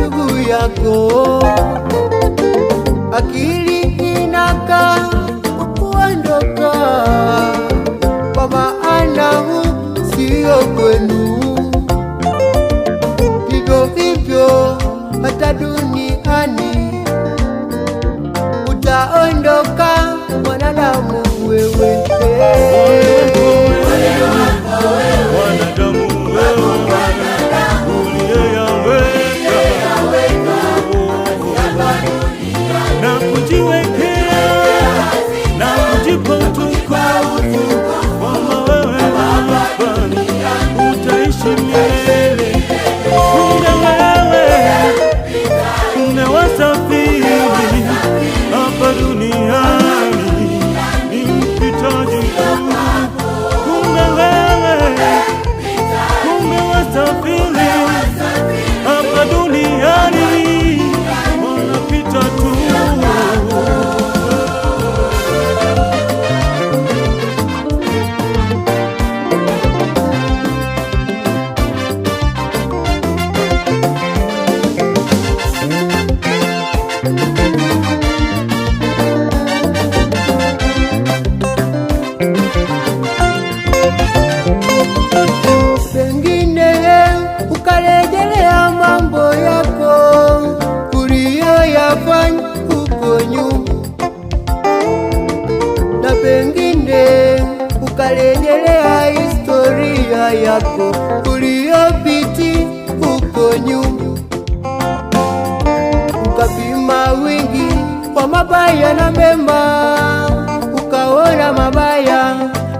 ndugu yako, akili inaka kuondoka, kwa maana sio kwenu. Vivyo hivyo hata duniani utaondoka mwanadamu wewe. Pengine ukarejelea mambo yako uliyoyafanya huko nyuma, na pengine ukarejelea historia yako uliyopiti huko nyuma, ukapima wingi wa mabaya na mema, ukaona mabaya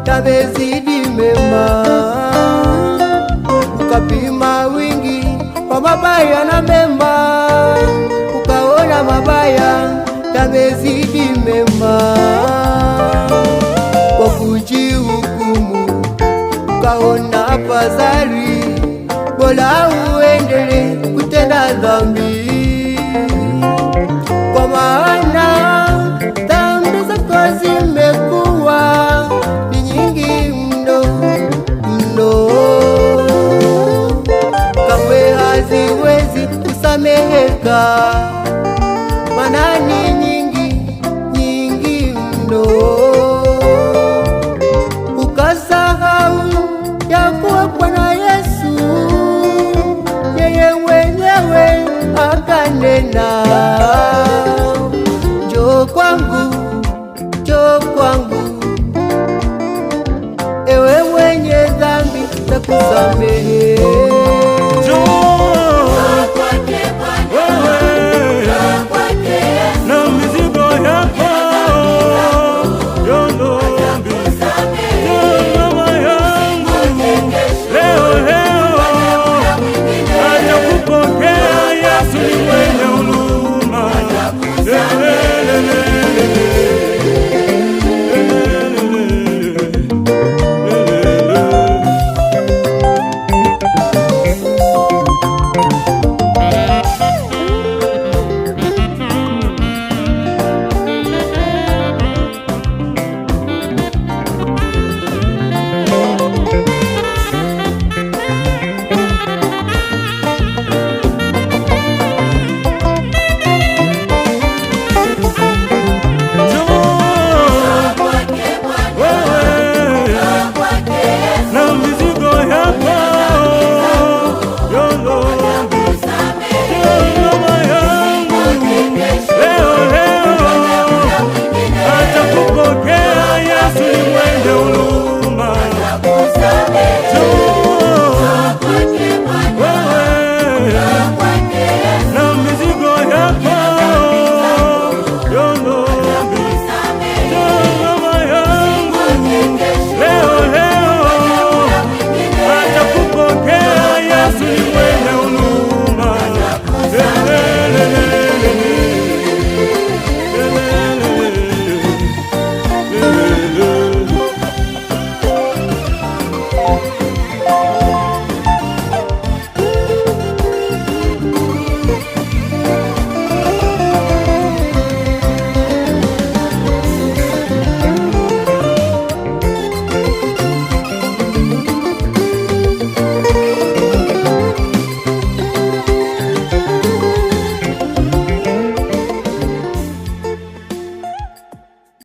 yamezidi mema. Ukapima wingi wa mabaya na mema, ukaona mabaya yamezidi mema. Kwa kujihukumu ukaona afadhali bora uendelee kutenda dhambi, kwa maana dhambi zako zimekuwa ni nyingi mno mno, kamwe haziwezi kusameheka, maana ni nyingi nyingi mno. Ukasahau ya kuwa Bwana Yesu yeye mwenyewe akanena,